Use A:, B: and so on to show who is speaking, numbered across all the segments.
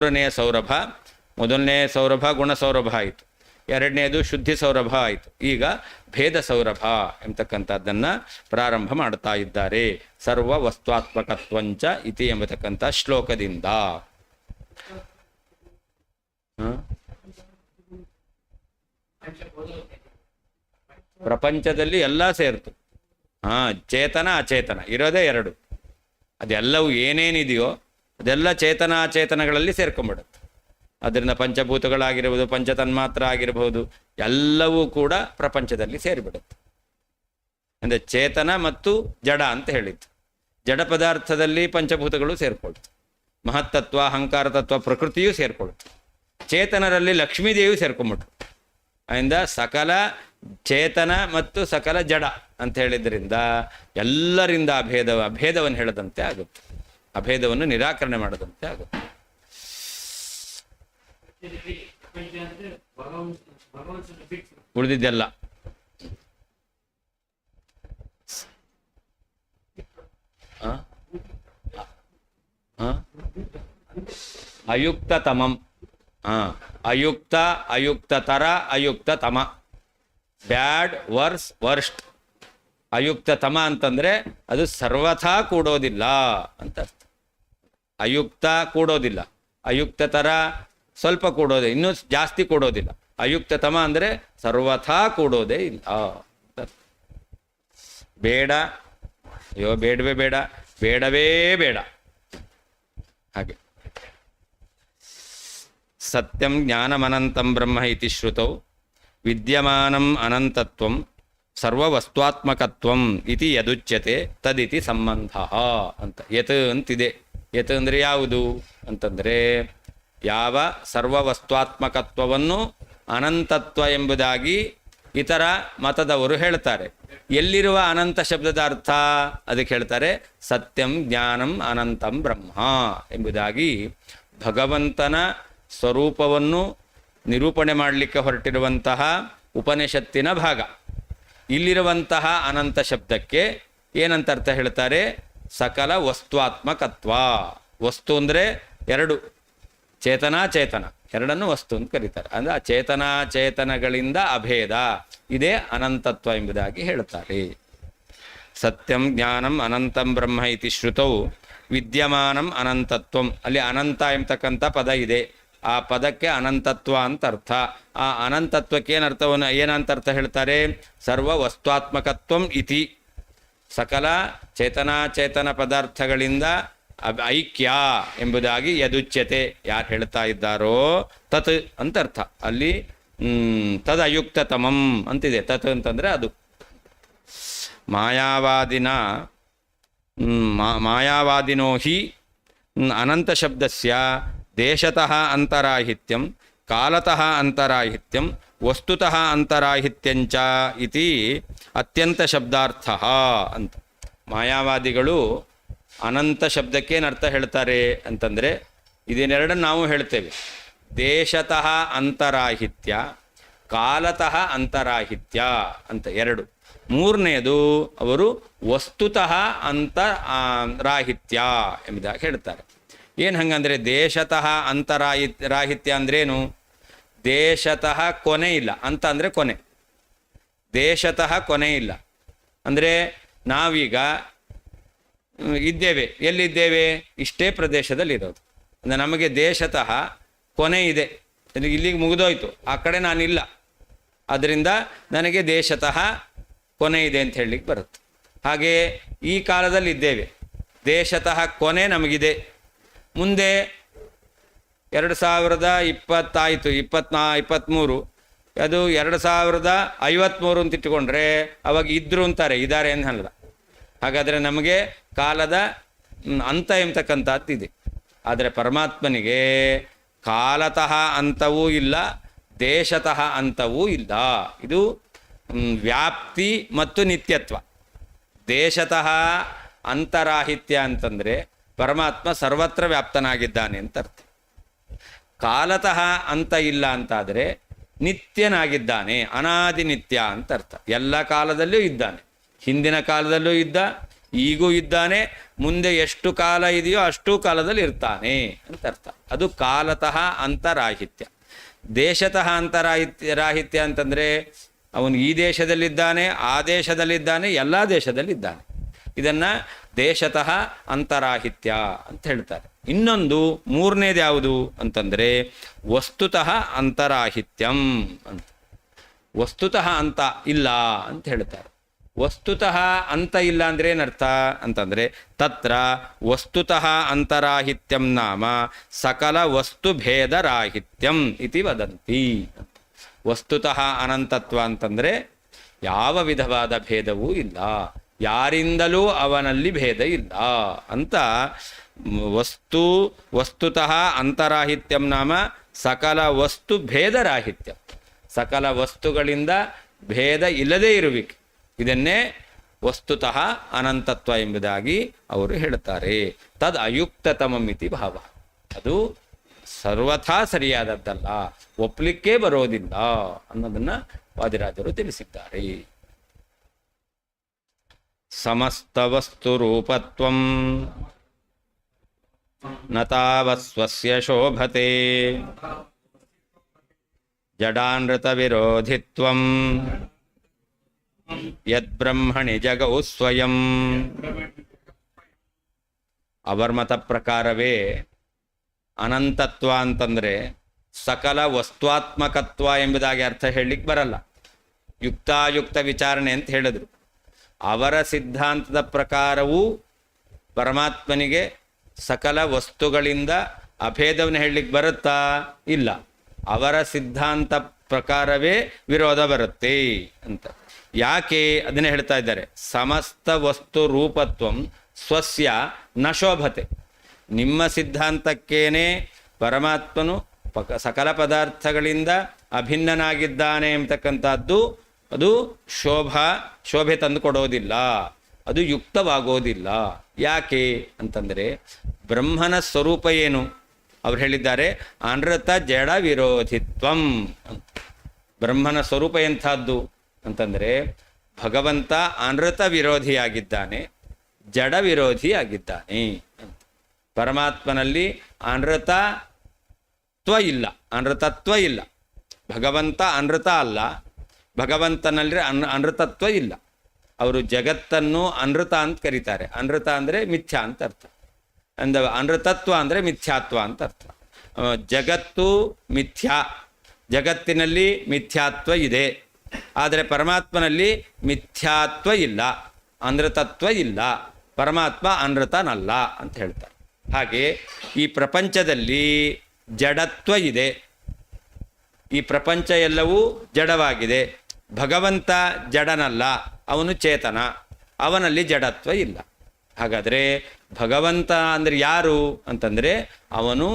A: ಮೂರನೆಯ ಸೌರಭ. ಮೊದಲನೇ ಸೌರಭ ಗುಣಸೌರಭ ಆಯಿತು, ಎರಡನೇದು ಶುದ್ಧಿ ಸೌರಭ ಆಯಿತು. ಈಗ ಭೇದ ಸೌರಭ ಎಂಬತಕ್ಕಂಥದ್ದನ್ನು ಪ್ರಾರಂಭ ಮಾಡ್ತಾ ಇದ್ದಾರೆ. ಸರ್ವ ವಸ್ತ್ವಾತ್ಮಕತ್ವಂಚ ಇತಿ ಎಂಬತಕ್ಕಂಥ ಶ್ಲೋಕದಿಂದ. ಪ್ರಪಂಚದಲ್ಲಿ ಎಲ್ಲ ಸೇರ್ತು. ಚೇತನ ಅಚೇತನ ಇರೋದೇ ಎರಡು. ಅದೆಲ್ಲವೂ ಏನೇನಿದೆಯೋ ಅದೆಲ್ಲ ಚೇತನ ಅಚೇತನಗಳಲ್ಲಿ ಸೇರ್ಕೊಂಡ್ಬಿಡುತ್ತೆ. ಅದರಿಂದ ಪಂಚಭೂತಗಳಾಗಿರ್ಬೋದು, ಪಂಚತನ್ಮಾತ್ರ ಆಗಿರಬಹುದು, ಎಲ್ಲವೂ ಕೂಡ ಪ್ರಪಂಚದಲ್ಲಿ ಸೇರಿಬಿಡುತ್ತೆ. ಅಂದರೆ ಚೇತನ ಮತ್ತು ಜಡ ಅಂತ ಹೇಳಿತ್ತು. ಜಡ ಪದಾರ್ಥದಲ್ಲಿ ಪಂಚಭೂತಗಳು ಸೇರ್ಕೊಳ್ತು, ಮಹತ್ತತ್ವ, ಅಹಂಕಾರ ತತ್ವ, ಪ್ರಕೃತಿಯೂ ಸೇರ್ಕೊಳ್ತು. ಚೇತನರಲ್ಲಿ ಲಕ್ಷ್ಮೀದೇವಿಯೂ ಸೇರ್ಕೊಂಡ್ಬಿಟ್ರು. ಅದರಿಂದ ಸಕಲ ಚೇತನ ಮತ್ತು ಸಕಲ ಜಡ ಅಂತ ಹೇಳಿದ್ರಿಂದ ಎಲ್ಲರಿಂದ ಅಭೇದವನ್ನು ಹೇಳದಂತೆ ಆಗುತ್ತೆ, ಅಭೇದವನ್ನು ನಿರಾಕರಣೆ ಮಾಡದಂತೆ ಆಗುತ್ತೆ. ಉಳಿದಿದ್ದೆಲ್ಲ ಅಯುಕ್ತತಮಂ. ಅಯುಕ್ತ, ಅಯುಕ್ತತರ, ಅಯುಕ್ತತಮ. ಬ್ಯಾಡ್, ವರ್ಸ್, ವರ್ಸ್ಟ್. ಅಯುಕ್ತತಮ ಅಂತಂದ್ರೆ ಅದು ಸರ್ವಥಾ ಕೂಡೋದಿಲ್ಲ ಅಂತ ಅರ್ಥ. ಅಯುಕ್ತ ಕೂಡೋದಿಲ್ಲ, ಅಯುಕ್ತತರ ಸ್ವಲ್ಪ ಕೂಡೋದೆ, ಇನ್ನೂ ಜಾಸ್ತಿ ಕೂಡೋದಿಲ್ಲ. ಅಯುಕ್ತತಮ ಅಂದರೆ ಸರ್ವಥಾ ಕೂಡೋದೇ ಇಲ್ಲ. ಬೇಡ, ಅಯ್ಯೋ ಬೇಡವೇ ಬೇಡ, ಬೇಡವೇ ಬೇಡ. ಹಾಗೆ ಸತ್ಯಂ ಜ್ಞಾನಮನಂತಂ ಬ್ರಹ್ಮ ಇತಿ ಶ್ರುತೌ ವಿದ್ಯಮಾನಂ ಅನಂತತ್ವಂ ಸರ್ವವಸ್ತ್ವಾತ್ಮಕತ್ವಂ ಇತಿ ಯದುಚ್ಯತೆ ತದಿತಿ ಸಂಬಂಧ ಅಂತ. ಯತ್ ಅಂತಿದೆ. ಯತ್ ಅಂದರೆ ಯಾವುದು ಅಂತಂದರೆ, ಯಾವ ಸರ್ವವಸ್ತ್ವಾತ್ಮಕತ್ವವನ್ನು ಅನಂತತ್ವ ಎಂಬುದಾಗಿ ಇತರ ಮತದವರು ಹೇಳ್ತಾರೆ. ಎಲ್ಲಿರುವ ಅನಂತ ಶಬ್ದದ ಅರ್ಥ ಅದಕ್ಕೆ ಹೇಳ್ತಾರೆ ಸತ್ಯಂ ಜ್ಞಾನಂ ಅನಂತಂ ಬ್ರಹ್ಮ ಎಂಬುದಾಗಿ ಭಗವಂತನ ಸ್ವರೂಪವನ್ನು ನಿರೂಪಣೆ ಮಾಡಲಿಕ್ಕೆ ಹೊರಟಿರುವಂತಹ ಉಪನಿಷತ್ತಿನ ಭಾಗ. ಇಲ್ಲಿರುವಂತಹ ಅನಂತ ಶಬ್ದಕ್ಕೆ ಏನಂತ ಅರ್ಥ ಹೇಳ್ತಾರೆ? ಸಕಲ ವಸ್ತ್ವಾತ್ಮಕತ್ವ. ವಸ್ತು ಅಂದರೆ ಎರಡು, ಚೇತನ ಚೇತನ ಎರಡನ್ನು ವಸ್ತು ಅಂತ ಕರೀತಾರೆ. ಅಂದರೆ ಆ ಚೇತನಾಚೇತನಗಳಿಂದ ಅಭೇದ, ಇದೇ ಅನಂತತ್ವ ಎಂಬುದಾಗಿ ಹೇಳ್ತಾರೆ. ಸತ್ಯಂ ಜ್ಞಾನಂ ಅನಂತಂ ಬ್ರಹ್ಮ ಇತಿ ಶ್ರುತೌ ವಿದ್ಯಮಾನಂ ಅನಂತತ್ವಂ. ಅಲ್ಲಿ ಅನಂತ ಎಂಬತಕ್ಕಂಥ ಪದ ಇದೆ. ಆ ಪದಕ್ಕೆ ಅನಂತತ್ವ ಅಂತ ಅರ್ಥ. ಆ ಅನಂತತ್ವಕ್ಕೆ ಏನಂತ ಅರ್ಥ ಹೇಳ್ತಾರೆ? ಸರ್ವ ವಸ್ತ್ವಾತ್ಮಕತ್ವಂ ಇತಿ. ಸಕಲ ಚೇತನಾಚೇತನ ಪದಾರ್ಥಗಳಿಂದ ಐಕ್ಯ ಎಂಬುದಾಗಿ ಯದುಚ್ಯತೆ ಯಾರು ಹೇಳ್ತಾ ಇದ್ದಾರೋ ತತ್ ಅಂತ ಅರ್ಥ. ಅಲ್ಲಿ ತದ್ ಅಯುಕ್ತತಮಂ ಅಂತಿದೆ. ತತ್ ಅಂತಂದರೆ ಅದು. ಮಾಯಾವಾದಿನೋ ಹಿ ಅನಂತ ಶಬ್ದಸ್ಯ ದೇಶತಃ ಅಂತರಾಹಿತ್ಯಂ ಕಾಲತಃ ಅಂತರಾಹಿತ್ಯಂ ವಸ್ತುತಃ ಅಂತರಾಹಿತ್ಯಂಚ ಇತಿ ಅತ್ಯಂತ ಶಬ್ದಾರ್ಥ ಅಂತ. ಮಾಯಾವಾದಿಗಳು ಅನಂತ ಶಬ್ದಕ್ಕೇನು ಅರ್ಥ ಹೇಳ್ತಾರೆ ಅಂತಂದರೆ, ಇದನ್ನೆರಡನ್ನು ನಾವು ಹೇಳ್ತೇವೆ. ದೇಶತಃ ಅಂತರಾಹಿತ್ಯ, ಕಾಲತಃ ಅಂತರಾಹಿತ್ಯ ಅಂತ ಎರಡು. ಮೂರನೆಯದು ಅವರು ವಸ್ತುತಃ ರಾಹಿತ್ಯ ಎಂಬುದಾಗಿ ಹೇಳ್ತಾರೆ. ಏನು ಹಂಗಂದರೆ ದೇಶತಃ ರಾಹಿತ್ಯ ಅಂದ್ರೇನು? ದೇಶತಃ ಕೊನೆ ಇಲ್ಲ ಅಂತ ಅಂದರೆ ಕೊನೆ. ದೇಶತಃ ಕೊನೆ ಇಲ್ಲ ಅಂದರೆ ನಾವೀಗ ಇದ್ದೇವೆ. ಎಲ್ಲಿದ್ದೇವೆ? ಇಷ್ಟೇ ಪ್ರದೇಶದಲ್ಲಿರೋದು. ಅಂದರೆ ನಮಗೆ ದೇಶತಃ ಕೊನೆ ಇದೆ, ಇಲ್ಲಿಗೆ ಮುಗಿದೋಯ್ತು, ಆ ಕಡೆ ನಾನಿಲ್ಲ. ಅದರಿಂದ ನನಗೆ ದೇಶತಃ ಕೊನೆ ಇದೆ ಅಂತ ಹೇಳಲಿಕ್ಕೆ ಬರುತ್ತೆ. ಹಾಗೆ ಈ ಕಾಲದಲ್ಲಿ ಇದ್ದೇವೆ, ದೇಶತಃ ಕೊನೆ ನಮಗಿದೆ. ಮುಂದೆ 2020 ಆಯಿತು, 23, ಅದು 2053 ಅಂತ ಇಟ್ಟುಕೊಂಡ್ರೆ ಅವಾಗ ಇದ್ರು ಅಂತಾರೆ, ಇದ್ದಾರೆ ಅನ್ನಲ್ಲ. ಹಾಗಾದರೆ ನಮಗೆ ಕಾಲದ ಅಂತ ಎಂಬತಕ್ಕಂಥದ್ದಿದೆ. ಆದರೆ ಪರಮಾತ್ಮನಿಗೆ ಕಾಲತಃ ಅಂತವೂ ಇಲ್ಲ, ದೇಶತಃ ಅಂತವೂ ಇಲ್ಲ. ಇದು ವ್ಯಾಪ್ತಿ ಮತ್ತು ನಿತ್ಯತ್ವ. ದೇಶತಃ ಅಂತರಾಹಿತ್ಯ ಅಂತಂದರೆ ಪರಮಾತ್ಮ ಸರ್ವತ್ರ ವ್ಯಾಪ್ತನಾಗಿದ್ದಾನೆ ಅಂತ ಅರ್ಥ. ಕಾಲತಃ ಅಂತ ಇಲ್ಲ ಅಂತಾದರೆ ನಿತ್ಯನಾಗಿದ್ದಾನೆ, ಅನಾದಿ ನಿತ್ಯ ಅಂತ ಅರ್ಥ. ಎಲ್ಲ ಕಾಲದಲ್ಲೂ ಇದ್ದಾನೆ. ಹಿಂದಿನ ಕಾಲದಲ್ಲೂ ಇದ್ದ, ಈಗೂ ಇದ್ದಾನೆ, ಮುಂದೆ ಎಷ್ಟು ಕಾಲ ಇದೆಯೋ ಅಷ್ಟು ಕಾಲದಲ್ಲಿ ಇರ್ತಾನೆ ಅಂತ ಅರ್ಥ. ಅದು ಕಾಲತಃ ಅಂತರಾಹಿತ್ಯ. ದೇಶತಃ ರಾಹಿತ್ಯ ಅಂತಂದರೆ ಅವನು ಈ ದೇಶದಲ್ಲಿದ್ದಾನೆ, ಆ ದೇಶದಲ್ಲಿದ್ದಾನೆ, ಎಲ್ಲ ದೇಶದಲ್ಲಿದ್ದಾನೆ. ಇದನ್ನು ದೇಶತಃ ಅಂತರಾಹಿತ್ಯ ಅಂತ ಹೇಳ್ತಾರೆ. ಇನ್ನೊಂದು ಮೂರನೇದು ಯಾವುದು ಅಂತಂದರೆ ವಸ್ತುತಃ ಅಂತರಾಹಿತ್ಯಂ ಅಂತ. ವಸ್ತುತಃ ಅಂತ ಇಲ್ಲ ಅಂತ ಹೇಳ್ತಾರೆ. ವಸ್ತುತಃ ಅಂತ ಇಲ್ಲ ಅಂದರೆ ಏನರ್ಥ ಅಂತಂದರೆ ತತ್ರ ವಸ್ತುತಃ ಅಂತರಾಹಿತ್ಯಂ ನಾಮ ಸಕಲ ವಸ್ತುಭೇದರಾಹಿತ್ಯಂ ಇತಿ ವದಂತಿ. ವಸ್ತುತಃ ಅನಂತತ್ವ ಅಂತಂದರೆ ಯಾವ ವಿಧವಾದ ಭೇದವೂ ಇಲ್ಲ, ಯಾರಿಂದಲೂ ಅವನಲ್ಲಿ ಭೇದ ಇಲ್ಲ ಅಂತ. ವಸ್ತುತಃ ಅಂತರಾಹಿತ್ಯಂ ನಾಮ ಸಕಲ ವಸ್ತು ಭೇದರಾಹಿತ್ಯಂ, ಸಕಲ ವಸ್ತುಗಳಿಂದ ಭೇದ ಇಲ್ಲದೇ ಇರುವಿಕೆ, ಇದನ್ನೇ ವಸ್ತುತಃ ಅನಂತತ್ವ ಎಂಬುದಾಗಿ ಅವರು ಹೇಳ್ತಾರೆ. ತದ್ ಅಯುಕ್ತತಮಮಿತಿ ಭಾವ. ಅದು ಸರ್ವಥಾ ಸರಿಯಾದದ್ದಲ್ಲ, ಒಪ್ಪಲಿಕ್ಕೆ ಬರೋದಿಲ್ಲ ಅನ್ನೋದನ್ನ ವಾದಿರಾಜರು ತಿಳಿಸಿದ್ದಾರೆ. ಸಮಸ್ತ ವಸ್ತು ರೂಪತ್ವಂ ನ ತಾವತ್ ಸ್ವಸ್ಯ ಶೋಭತೆ ಜಡಾನೃತ ವಿರೋಧಿತ್ವಂ ಯದ್ಬ್ರಹ್ಮಣಿ ಜಗೌ ಸ್ವಯಂ. ಅವರ ಮತ ಪ್ರಕಾರವೇ ಅನಂತತ್ವ ಅಂತಂದರೆ ಸಕಲ ವಸ್ತುತ್ಮಕತ್ವ ಎಂಬುದಾಗಿ ಅರ್ಥ ಹೇಳಲಿಕ್ಕೆ ಬರಲ್ಲ. ಯುಕ್ತಾಯುಕ್ತ ವಿಚಾರಣೆ ಅಂತ ಹೇಳಿದ್ರು. ಅವರ ಸಿದ್ಧಾಂತದ ಪ್ರಕಾರವೂ ಪರಮಾತ್ಮನಿಗೆ ಸಕಲ ವಸ್ತುಗಳಿಂದ ಅಭೇದವನ್ನು ಹೇಳಲಿಕ್ಕೆ ಬರುತ್ತಾ? ಇಲ್ಲ. ಅವರ ಸಿದ್ಧಾಂತ ಪ್ರಕಾರವೇ ವಿರೋಧ ಬರುತ್ತೆ ಅಂತ. ಯಾಕೆ ಅದನ್ನೇ ಹೇಳ್ತಾ ಇದ್ದಾರೆ. ಸಮಸ್ತ ವಸ್ತು ರೂಪತ್ವಂ ಸ್ವಸ್ಯ ನ ಶೋಭತೆ. ನಿಮ್ಮ ಸಿದ್ಧಾಂತಕ್ಕೇನೆ ಪರಮಾತ್ಮನು ಸಕಲ ಪದಾರ್ಥಗಳಿಂದ ಅಭಿನ್ನನಾಗಿದ್ದಾನೆ ಎಂಬತಕ್ಕಂಥದ್ದು ಅದು ಶೋಭೆ ತಂದು ಕೊಡೋದಿಲ್ಲ, ಅದು ಯುಕ್ತವಾಗೋದಿಲ್ಲ. ಯಾಕೆ ಅಂತಂದರೆ ಬ್ರಹ್ಮನ ಸ್ವರೂಪ ಏನು? ಅವ್ರು ಹೇಳಿದ್ದಾರೆ ಅನೃತ ಜಡ ವಿರೋಧಿತ್ವಂ ಅಂತ. ಬ್ರಹ್ಮನ ಸ್ವರೂಪ ಎಂಥದ್ದು ಅಂತಂದರೆ ಭಗವಂತ ಅನೃತ ವಿರೋಧಿಯಾಗಿದ್ದಾನೆ, ಜಡ ವಿರೋಧಿಯಾಗಿದ್ದಾನೆ ಅಂತ. ಪರಮಾತ್ಮನಲ್ಲಿ ಅನೃತತ್ವ ಇಲ್ಲ. ಭಗವಂತ ಅನೃತ ಅಲ್ಲ, ಭಗವಂತನಲ್ಲಿ ಅನೃತತ್ವ ಇಲ್ಲ. ಅವರು ಜಗತ್ತನ್ನು ಅನೃತ ಅಂತ ಕರೀತಾರೆ. ಅನೃತ ಅಂದರೆ ಮಿಥ್ಯಾ ಅಂತ ಅರ್ಥ. ಅನೃತತ್ವ ಅಂದರೆ ಮಿಥ್ಯಾತ್ವ ಅಂತ ಅರ್ಥ. ಜಗತ್ತು ಮಿಥ್ಯಾ, ಜಗತ್ತಿನಲ್ಲಿ ಮಿಥ್ಯಾತ್ವ ಇದೆ. ಆದರೆ ಪರಮಾತ್ಮನಲ್ಲಿ ಮಿಥ್ಯಾತ್ವ ಇಲ್ಲ, ಅನೃತತ್ವ ಇಲ್ಲ. ಪರಮಾತ್ಮ ಅನೃತನಲ್ಲ ಅಂತ ಹೇಳ್ತಾರೆ. ಹಾಗೆ ಈ ಪ್ರಪಂಚದಲ್ಲಿ ಜಡತ್ವ ಇದೆ, ಈ ಪ್ರಪಂಚ ಎಲ್ಲವೂ ಜಡವಾಗಿದೆ. ಭಗವಂತ ಜಡನಲ್ಲ, ಅವನು ಚೇತನ, ಅವನಲ್ಲಿ ಜಡತ್ವ ಇಲ್ಲ. ಹಾಗಾದರೆ ಭಗವಂತ ಅಂದರೆ ಯಾರು ಅಂತಂದರೆ ಅವನು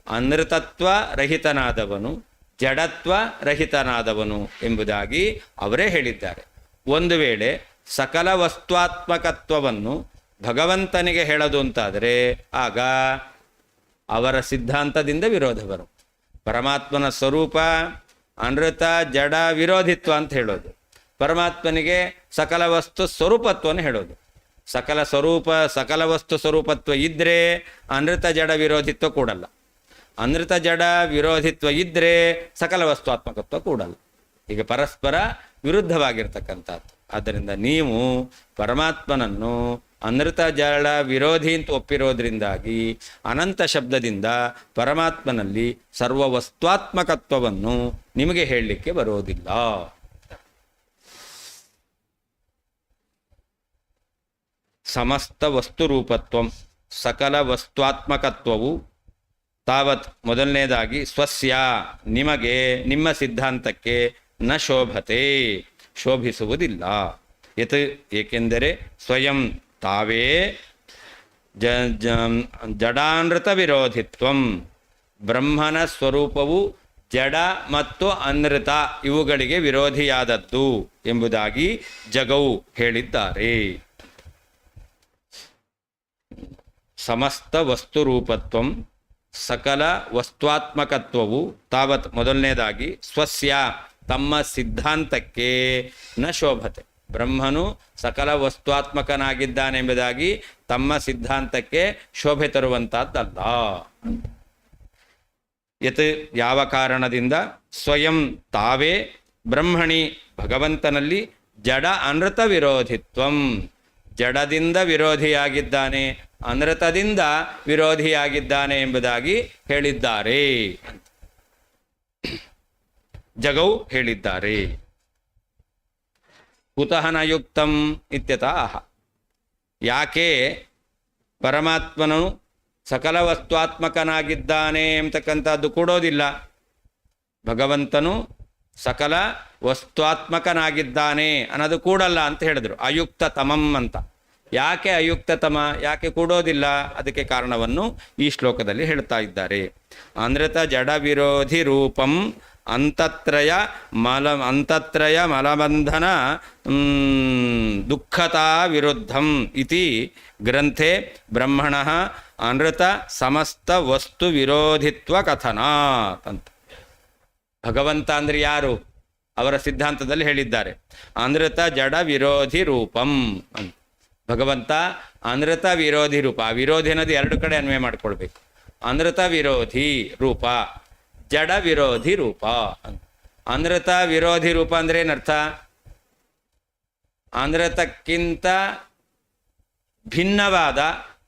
A: ಅನೃತತ್ವ ರಹಿತನಾದವನು, ಜಡತ್ವ ರಹಿತನಾದವನು ಎಂಬುದಾಗಿ ಅವರೇ ಹೇಳಿದ್ದಾರೆ. ಒಂದು ವೇಳೆ ಸಕಲ ವಸ್ತುತ್ಮಕತ್ವವನ್ನು ಭಗವಂತನಿಗೆ ಹೇಳೋದು ಅಂತಾದರೆ ಆಗ ಅವರ ಸಿದ್ಧಾಂತದಿಂದ ವಿರೋಧ ಬರುತ್ತೆ. ಪರಮಾತ್ಮನ ಸ್ವರೂಪ ಅನೃತ ಜಡ ವಿರೋಧಿತ್ವ ಅಂತ ಹೇಳೋದು, ಪರಮಾತ್ಮನಿಗೆ ಸಕಲ ವಸ್ತು ಸ್ವರೂಪತ್ವವನ್ನು ಹೇಳೋದು. ಸಕಲ ವಸ್ತು ಸ್ವರೂಪತ್ವ ಇದ್ದರೆ ಅನೃತ ಜಡ ವಿರೋಧಿತ್ವ ಕೂಡಲ್ಲ, ಅನೃತ ಜಡ ವಿರೋಧಿತ್ವ ಇದ್ದರೆ ಸಕಲ ವಸ್ತುತ್ಮಕತ್ವ ಕೂಡಲ್ಲ. ಈಗ ಪರಸ್ಪರ ವಿರುದ್ಧವಾಗಿರ್ತಕ್ಕಂಥದ್ದು. ಆದ್ದರಿಂದ ನೀವು ಪರಮಾತ್ಮನನ್ನು ಅನೃತ ಜಡ ವಿರೋಧಿ ಅಂತ ಒಪ್ಪಿರೋದ್ರಿಂದಾಗಿ ಅನಂತ ಶಬ್ದದಿಂದ ಪರಮಾತ್ಮನಲ್ಲಿ ಸರ್ವ ವಸ್ತುತ್ಮಕತ್ವವನ್ನು ನಿಮಗೆ ಹೇಳಲಿಕ್ಕೆ ಬರೋದಿಲ್ಲ. ಸಮಸ್ತ ವಸ್ತುರೂಪತ್ವಂ, ಸಕಲ ವಸ್ತುತ್ಮಕತ್ವವು ತಾವತ್ ಮೊದಲನೇದಾಗಿ ಸ್ವಸ್ಯ ನಿಮಗೆ, ನಿಮ್ಮ ಸಿದ್ಧಾಂತಕ್ಕೆ ನ ಶೋಭತೆ ಶೋಭಿಸುವುದಿಲ್ಲ. ಏಕೆಂದರೆ ಸ್ವಯಂ ತಾವೇ ಜಡಾನೃತ ವಿರೋಧಿತ್ವಂ, ಬ್ರಹ್ಮನ ಸ್ವರೂಪವು ಜಡ ಮತ್ತು ಅನೃತ ಇವುಗಳಿಗೆ ವಿರೋಧಿಯಾದದ್ದು ಎಂಬುದಾಗಿ ಜಗವು ಹೇಳಿದ್ದಾರೆ. ಸಮಸ್ತ ವಸ್ತುರೂಪತ್ವಂ, ಸಕಲ ವಸ್ತುತ್ಮಕತ್ವವು ತಾವತ್ ಮೊದಲನೇದಾಗಿ ಸ್ವಸ್ಯ ತಮ್ಮ ಸಿದ್ಧಾಂತಕ್ಕೆ ನ ಶೋಭತೆ ಬ್ರಹ್ಮನು ಸಕಲ ವಸ್ತುತ್ಮಕನಾಗಿದ್ದಾನೆಂಬುದಾಗಿ ತಮ್ಮ ಸಿದ್ಧಾಂತಕ್ಕೆ ಶೋಭೆ ತರುವಂತಹದ್ದಲ್ಲ. ಯತ್ ಯಾವ ಕಾರಣದಿಂದ ಸ್ವಯಂ ತಾವೇ ಬ್ರಹ್ಮಣಿ ಭಗವಂತನಲ್ಲಿ ಜಡ ಅನೃತ ವಿರೋಧಿತ್ವಂ, ಜಡದಿಂದ ವಿರೋಧಿಯಾಗಿದ್ದಾನೆ, ಅನೃತದಿಂದ ವಿರೋಧಿಯಾಗಿದ್ದಾನೆ ಎಂಬುದಾಗಿ ಹೇಳಿದ್ದಾರೆ, ಜಗೌ ಹೇಳಿದ್ದಾರೆ. ಕುತಃ ನ ಯುಕ್ತಂ ಇತ್ಯತಃ, ಯಾಕೆ ಪರಮಾತ್ಮನು ಸಕಲ ವಸ್ತುತ್ಮಕನಾಗಿದ್ದಾನೆ ಎಂಬತಕ್ಕಂಥದ್ದು ಕೂಡೋದಿಲ್ಲ. ಭಗವಂತನು ಸಕಲ ವಸ್ತುತ್ಮಕನಾಗಿದ್ದಾನೆ ಅನ್ನೋದು ಕೂಡಲ್ಲ ಅಂತ ಹೇಳಿದ್ರು. ಅಯುಕ್ತ ತಮಂ ಅಂತ. ಯಾಕೆ ಅಯುಕ್ತತಮ, ಯಾಕೆ ಕೂಡೋದಿಲ್ಲ, ಅದಕ್ಕೆ ಕಾರಣವನ್ನು ಈ ಶ್ಲೋಕದಲ್ಲಿ ಹೇಳ್ತಾ ಇದ್ದಾರೆ. ಅನೃತ ಜಡ ವಿರೋಧಿ ರೂಪಂ ಅಂತತ್ರಯ ಮಲಬಂಧನ ದುಃಖತಾ ವಿರುದ್ಧಂ ಇತಿ ಗ್ರಂಥೆ ಬ್ರಹ್ಮಣಃ ಅನೃತ ಸಮಸ್ತ ವಸ್ತು ವಿರೋಧಿತ್ವ ಕಥನಾತ್ ಅಂತ. ಭಗವಂತ ಅಂದ್ರೆ ಯಾರು? ಅವರ ಸಿದ್ಧಾಂತದಲ್ಲಿ ಹೇಳಿದ್ದಾರೆ ಅನೃತ ಜಡ ವಿರೋಧಿ ರೂಪಂ ಅಂತ. ಭಗವಂತ ಅನೃತ ವಿರೋಧಿ ರೂಪ. ಆ ವಿರೋಧಿ ಅನ್ನೋದು ಎರಡು ಕಡೆ ಅನ್ವಯ ಮಾಡ್ಕೊಳ್ಬೇಕು. ಅನೃತ ವಿರೋಧಿ ರೂಪ, ಜಡ ವಿರೋಧಿ ರೂಪ ಅಂತ. ಅನೃತ ವಿರೋಧಿ ರೂಪ ಅಂದ್ರೆ ಏನರ್ಥ? ಅನೃತಕ್ಕಿಂತ ಭಿನ್ನವಾದ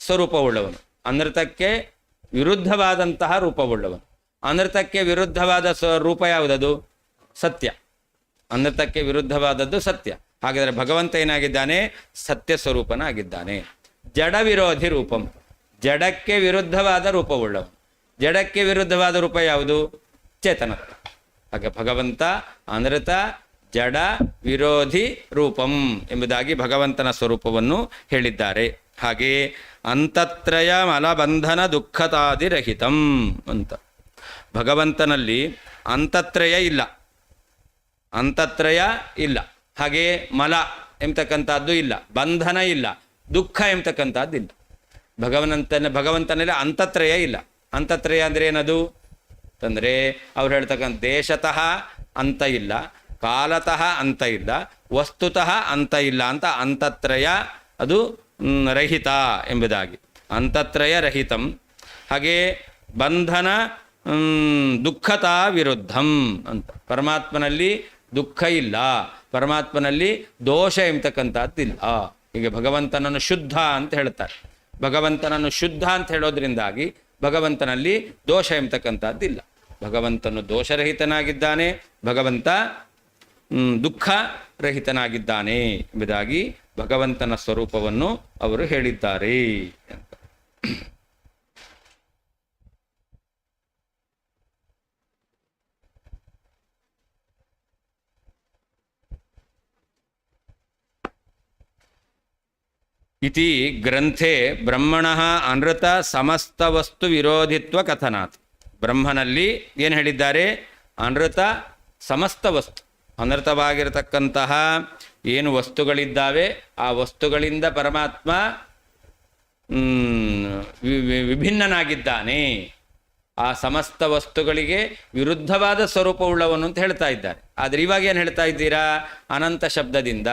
A: ಸ್ವರೂಪವುಳ್ಳವನು, ಅನೃತಕ್ಕೆ ವಿರುದ್ಧವಾದಂತಹ ರೂಪವುಳ್ಳವನು. ಅನೃತಕ್ಕೆ ವಿರುದ್ಧವಾದ ರೂಪ ಯಾವುದದು? ಸತ್ಯ. ಅನೃತಕ್ಕೆ ವಿರುದ್ಧವಾದದ್ದು ಸತ್ಯ. ಹಾಗಾದರೆ ಭಗವಂತ ಏನಾಗಿದ್ದಾನೆ? ಸತ್ಯ ಸ್ವರೂಪನಾಗಿದ್ದಾನೆ. ಜಡ ವಿರೋಧಿ ರೂಪಂ, ಜಡಕ್ಕೆ ವಿರುದ್ಧವಾದ ರೂಪವುಳ್ಳವನು. ಜಡಕ್ಕೆ ವಿರುದ್ಧವಾದ ರೂಪ ಯಾವುದು? ಚೇತನತ್ವ. ಹಾಗೆ ಭಗವಂತ ಅನೃತ ಜಡ ವಿರೋಧಿ ರೂಪಂ ಎಂಬುದಾಗಿ ಭಗವಂತನ ಸ್ವರೂಪವನ್ನು ಹೇಳಿದ್ದಾರೆ. ಹಾಗೆ ಅಂತತ್ರಯ ಮಲಬಂಧನ ದುಃಖತಾದಿರಹಿತಂ ಅಂತ. ಭಗವಂತನಲ್ಲಿ ಅಂತತ್ರಯ ಇಲ್ಲ, ಅಂತತ್ರಯ ಇಲ್ಲ, ಹಾಗೆ ಮಲ ಎಂಬತಕ್ಕಂಥದ್ದು ಇಲ್ಲ, ಬಂಧನ ಇಲ್ಲ, ದುಃಖ ಎಂಬತಕ್ಕಂಥದ್ದು ಇಲ್ಲ. ಭಗವಂತನಲ್ಲಿ ಅಂತತ್ರಯ ಇಲ್ಲ. ಅಂತತ್ರಯ ಅಂದರೆ ಏನದು ಅಂತಂದರೆ ಅವ್ರು ಹೇಳ್ತಕ್ಕಂಥ ದೇಶತಃ ಅಂತ ಇಲ್ಲ, ಕಾಲತಃ ಅಂತ ಇಲ್ಲ, ವಸ್ತುತಃ ಅಂತ ಇಲ್ಲ ಅಂತ ಅಂತತ್ರಯ ಅದು ರಹಿತ ಎಂಬುದಾಗಿ. ಅಂತತ್ರಯ ರಹಿತಂ. ಹಾಗೆ ಬಂಧನ ದುಃಖತಾ ವಿರುದ್ಧಂ ಅಂತ. ಪರಮಾತ್ಮನಲ್ಲಿ ದುಃಖ ಇಲ್ಲ, ಪರಮಾತ್ಮನಲ್ಲಿ ದೋಷ ಎಂಬತಕ್ಕಂಥದ್ದಿಲ್ಲ. ಹೀಗೆ ಭಗವಂತನನ್ನು ಶುದ್ಧ ಅಂತ ಹೇಳ್ತಾರೆ. ಭಗವಂತನನ್ನು ಶುದ್ಧ ಅಂತ ಹೇಳೋದ್ರಿಂದಾಗಿ ಭಗವಂತನಲ್ಲಿ ದೋಷ ಎಂಬತಕ್ಕಂಥದ್ದಿಲ್ಲ. ಭಗವಂತನು ದೋಷರಹಿತನಾಗಿದ್ದಾನೆ, ಭಗವಂತ ದುಃಖ ರಹಿತನಾಗಿದ್ದಾನೆ ಎಂಬುದಾಗಿ ಭಗವಂತನ ಸ್ವರೂಪವನ್ನು ಅವರು ಹೇಳಿದ್ದಾರೆ ಅಂತ. ಇತಿ ಗ್ರಂಥೆ ಬ್ರಹ್ಮಣಃ ಅನೃತ ಸಮಸ್ತ ವಸ್ತು ವಿರೋಧಿತ್ವ ಕಥನಾತ್. ಬ್ರಹ್ಮನಲ್ಲಿ ಏನು ಹೇಳಿದ್ದಾರೆ? ಅನೃತ ಸಮಸ್ತ ವಸ್ತು, ಅನೃತವಾಗಿರತಕ್ಕಂತಹ ಏನು ವಸ್ತುಗಳಿದ್ದಾವೆ ಆ ವಸ್ತುಗಳಿಂದ ಪರಮಾತ್ಮ ವಿಭಿನ್ನನಾಗಿದ್ದಾನೆ. ಆ ಸಮಸ್ತ ವಸ್ತುಗಳಿಗೆ ವಿರುದ್ಧವಾದ ಸ್ವರೂಪವುಳ್ಳವನು ಅಂತ ಹೇಳ್ತಾ ಇದ್ದಾರೆ. ಆದರೆ ಇವಾಗ ಏನು ಹೇಳ್ತಾ ಇದ್ದೀರಾ? ಅನಂತ ಶಬ್ದದಿಂದ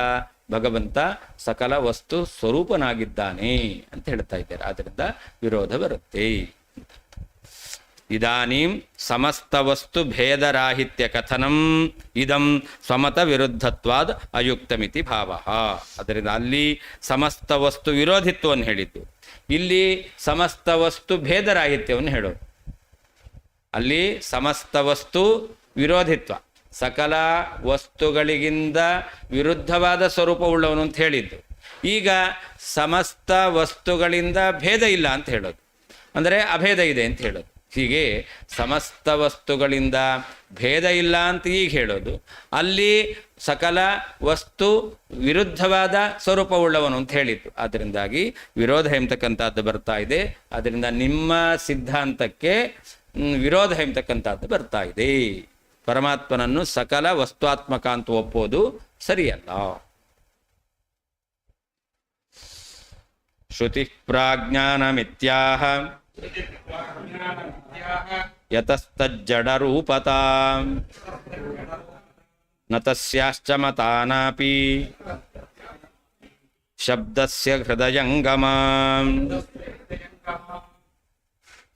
A: ಭಗವಂತ ಸಕಲ ವಸ್ತು ಸ್ವರೂಪನಾಗಿದ್ದಾನೆ ಅಂತ ಹೇಳ್ತಾ ಇದ್ದಾರೆ. ಆದ್ದರಿಂದ ವಿರೋಧ ಬರುತ್ತೆ. ಇದಾನೀಂ ಸಮಸ್ತ ವಸ್ತು ಭೇದರಾಹಿತ್ಯ ಕಥನಂ ಇದಂ ಸ್ವಮತ ವಿರುದ್ಧತ್ವಾದ್ ಅಯುಕ್ತಮಿತಿ ಭಾವ. ಅದರಿಂದ ಅಲ್ಲಿ ಸಮಸ್ತ ವಸ್ತು ವಿರೋಧಿತ್ವವನ್ನು ಹೇಳಿದ್ದು, ಇಲ್ಲಿ ಸಮಸ್ತ ವಸ್ತು ಭೇದರಾಹಿತ್ಯವನ್ನು ಹೇಳೋದು. ಅಲ್ಲಿ ಸಮಸ್ತ ವಸ್ತು ವಿರೋಧಿತ್ವ, ಸಕಲ ವಸ್ತುಗಳಿಗಿಂತ ವಿರುದ್ಧವಾದ ಸ್ವರೂಪವುಳ್ಳವನು ಅಂತ ಹೇಳಿದ್ದು. ಈಗ ಸಮಸ್ತ ವಸ್ತುಗಳಿಂದ ಭೇದ ಇಲ್ಲ ಅಂತ ಹೇಳೋದು, ಅಂದರೆ ಅಭೇದ ಇದೆ ಅಂತ ಹೇಳೋದು. ಹೀಗೆ ಸಮಸ್ತ ವಸ್ತುಗಳಿಂದ ಭೇದ ಇಲ್ಲ ಅಂತ ಈಗ ಹೇಳೋದು, ಅಲ್ಲಿ ಸಕಲ ವಸ್ತು ವಿರುದ್ಧವಾದ ಸ್ವರೂಪವುಳ್ಳವನು ಅಂತ ಹೇಳಿದ್ದು. ಅದರಿಂದಾಗಿ ವಿರೋಧ ಎಂಬತಕ್ಕಂಥದ್ದು ಬರ್ತಾ ಇದೆ. ಅದರಿಂದ ನಿಮ್ಮ ಸಿದ್ಧಾಂತಕ್ಕೆ ವಿರೋಧ ಎಂಬತಕ್ಕಂಥದ್ದು ಬರ್ತಾ ಇದೆ. ಪರಮಾತ್ಮನನ್ನು ಸಕಲ ವಸ್ತುತ್ಮಕ ಅಂತ ಒಪ್ಪೋದು ಸರಿಯಲ್ಲ. ಶ್ರುತಿ ಪ್ರಾಜ್ಞಾನಮಿತ್ಯಾಹ ಯತಸ್ತಜ್ಜಡರೂಪತಾ ನ ತಸ್ಯಾಶ್ಚ ಮತಾನಾಪಿ ಶಬ್ದಸ್ಯ ಹೃದಯಂಗಮ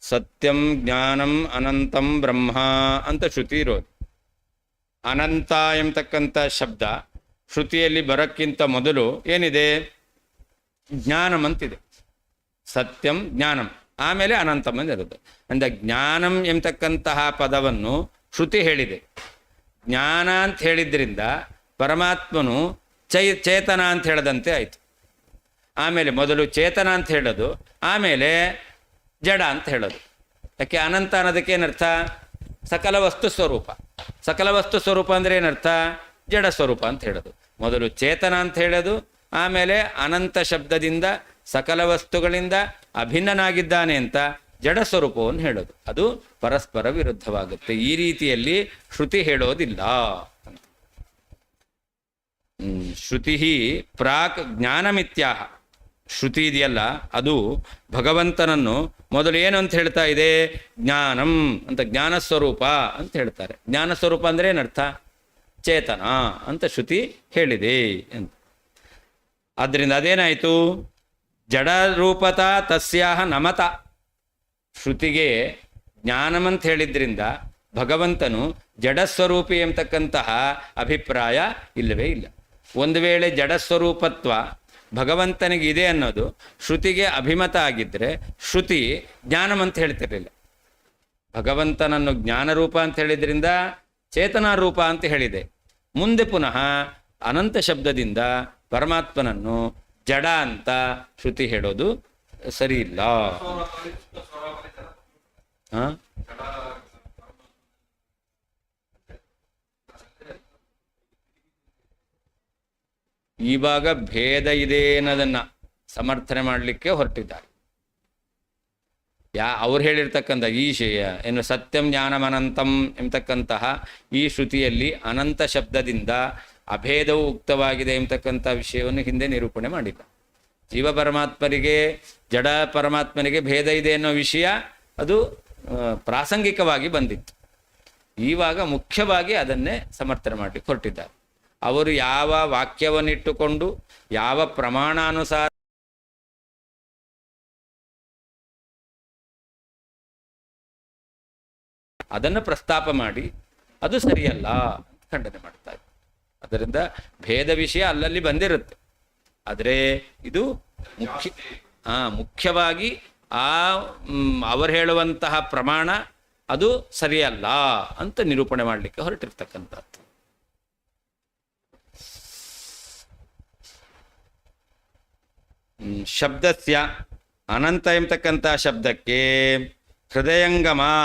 A: ಸತ್ಯಂ ಜ್ಞಾನಂ ಅನಂತಂ ಬ್ರಹ್ಮ ಅಂತ ಶ್ರುತಿ ಇರೋದು. ಅನಂತ ಎಂಬತಕ್ಕಂಥ ಶಬ್ದ ಶ್ರುತಿಯಲ್ಲಿ ಬರೋಕ್ಕಿಂತ ಮೊದಲು ಏನಿದೆ? ಜ್ಞಾನಂ ಅಂತಿದೆ. ಸತ್ಯಂ ಜ್ಞಾನಂ, ಆಮೇಲೆ ಅನಂತಂ ಅಂದಿರೋದು. ಅಂದರೆ ಜ್ಞಾನಂ ಎಂಬತಕ್ಕಂತಹ ಪದವನ್ನು ಶ್ರುತಿ ಹೇಳಿದೆ. ಜ್ಞಾನ ಅಂತ ಹೇಳಿದ್ರಿಂದ ಪರಮಾತ್ಮನು ಚೇತನ ಅಂತ ಹೇಳದಂತೆ ಆಯಿತು. ಆಮೇಲೆ ಮೊದಲು ಚೇತನ ಅಂತ ಹೇಳೋದು, ಆಮೇಲೆ ಜಡ ಅಂತ ಹೇಳೋದು. ಯಾಕೆ ಅನಂತ ಅನ್ನೋದಕ್ಕೆ ಏನರ್ಥ? ಸಕಲ ವಸ್ತು ಸ್ವರೂಪ. ಸಕಲ ವಸ್ತು ಸ್ವರೂಪ ಅಂದರೆ ಏನರ್ಥ? ಜಡ ಸ್ವರೂಪ ಅಂತ ಹೇಳೋದು. ಮೊದಲು ಚೇತನ ಅಂತ ಹೇಳೋದು, ಆಮೇಲೆ ಅನಂತ ಶಬ್ದದಿಂದ ಸಕಲ ವಸ್ತುಗಳಿಂದ ಅಭಿನ್ನನಾಗಿದ್ದಾನೆ ಅಂತ ಜಡ ಸ್ವರೂಪವನ್ನು ಹೇಳೋದು. ಅದು ಪರಸ್ಪರ ವಿರುದ್ಧವಾಗುತ್ತೆ. ಈ ರೀತಿಯಲ್ಲಿ ಶ್ರುತಿ ಹೇಳೋದಿಲ್ಲ. ಶ್ರುತಿ ಪ್ರಾಕ್ ಜ್ಞಾನಮಿತ್ಯಾಹ. ಶ್ರುತಿ ಇದೆಯಲ್ಲ, ಅದು ಭಗವಂತನನ್ನು ಮೊದಲು ಏನು ಅಂತ ಹೇಳ್ತಾ ಇದೆ? ಜ್ಞಾನಂ ಅಂತ, ಜ್ಞಾನ ಸ್ವರೂಪ ಅಂತ ಹೇಳ್ತಾರೆ. ಜ್ಞಾನ ಸ್ವರೂಪ ಅಂದರೆ ಏನರ್ಥ? ಚೇತನ ಅಂತ ಶ್ರುತಿ ಹೇಳಿದೆ ಅಂತ. ಆದ್ದರಿಂದ ಅದೇನಾಯಿತು? ಜಡರೂಪತ ತಸ್ಯಾಹ ನಮತ. ಶ್ರುತಿಗೆ ಜ್ಞಾನಮಂತ ಹೇಳಿದ್ರಿಂದ ಭಗವಂತನು ಜಡಸ್ವರೂಪಿ ಎಂಬತಕ್ಕಂತಹ ಅಭಿಪ್ರಾಯ ಇಲ್ಲವೇ ಇಲ್ಲ. ಒಂದು ವೇಳೆ ಜಡಸ್ವರೂಪತ್ವ ಭಗವಂತನಿಗೆ ಇದೆ ಅನ್ನೋದು ಶ್ರುತಿಗೆ ಅಭಿಮತ ಆಗಿದ್ದರೆ ಶ್ರುತಿ ಜ್ಞಾನಮಂತ ಹೇಳ್ತಿರಲಿಲ್ಲ. ಭಗವಂತನನ್ನು ಜ್ಞಾನರೂಪ ಅಂತ ಹೇಳಿದ್ರಿಂದ ಚೇತನಾರೂಪ ಅಂತ ಹೇಳಿದೆ. ಮುಂದೆ ಪುನಃ ಅನಂತ ಶಬ್ದದಿಂದ ಪರಮಾತ್ಮನನ್ನು ಜಡ ಅಂತ ಶ್ರುತಿ ಹೇಳೋದು ಸರಿ ಇಲ್ಲ. ಇವಾಗ ಭೇದ ಇದೆ ಅನ್ನೋದನ್ನ ಸಮರ್ಥನೆ ಮಾಡಲಿಕ್ಕೆ ಹೊರಟಿದ್ದಾರೆ. ಅವ್ರು ಹೇಳಿರ್ತಕ್ಕಂಥ ಈ ಏನು ಸತ್ಯಂ ಜ್ಞಾನಮನಂತಂ ಎಂಬತಕ್ಕಂತಹ ಈ ಶ್ರುತಿಯಲ್ಲಿ ಅನಂತ ಶಬ್ದದಿಂದ ಅಭೇದವು ಉಕ್ತವಾಗಿದೆ ಎಂಬತಕ್ಕಂಥ ವಿಷಯವನ್ನು ಹಿಂದೆ ನಿರೂಪಣೆ ಮಾಡಿಲ್ಲ. ಜೀವ ಪರಮಾತ್ಮರಿಗೆ ಜಡ ಪರಮಾತ್ಮನಿಗೆ ಭೇದ ಇದೆ ಅನ್ನೋ ವಿಷಯ ಅದು ಪ್ರಾಸಂಗಿಕವಾಗಿ ಬಂದಿತ್ತು. ಇವಾಗ ಮುಖ್ಯವಾಗಿ ಅದನ್ನೇ ಸಮರ್ಥನೆ ಮಾಡಲಿಕ್ಕೆ ಹೊರಟಿದ್ದಾರೆ. ಅವರು ಯಾವ ವಾಕ್ಯವನ್ನಿಟ್ಟುಕೊಂಡು ಯಾವ ಪ್ರಮಾಣಾನುಸಾರ ಅದನ್ನು ಪ್ರಸ್ತಾಪ ಮಾಡಿ ಅದು ಸರಿಯಲ್ಲ ಅಂತ ಖಂಡನೆ ಮಾಡ್ತಾರೆ. ಅದರಿಂದ ಭೇದ ವಿಷಯ ಅಲ್ಲಲ್ಲಿ ಬಂದಿರುತ್ತೆ. ಆದರೆ ಇದು ಮುಖ್ಯವಾಗಿ ಅವರು ಹೇಳುವಂತಹ ಪ್ರಮಾಣ ಅದು ಸರಿಯಲ್ಲ ಅಂತ ನಿರೂಪಣೆ ಮಾಡಲಿಕ್ಕೆ ಹೊರಟಿರ್ತಕ್ಕಂಥದ್ದು. ಶಬ್ದಸ್ಯ ಅನಂತ ಎಂಬತಕ್ಕಂಥ ಶಬ್ದಕ್ಕೆ ಹೃದಯಂಗಮ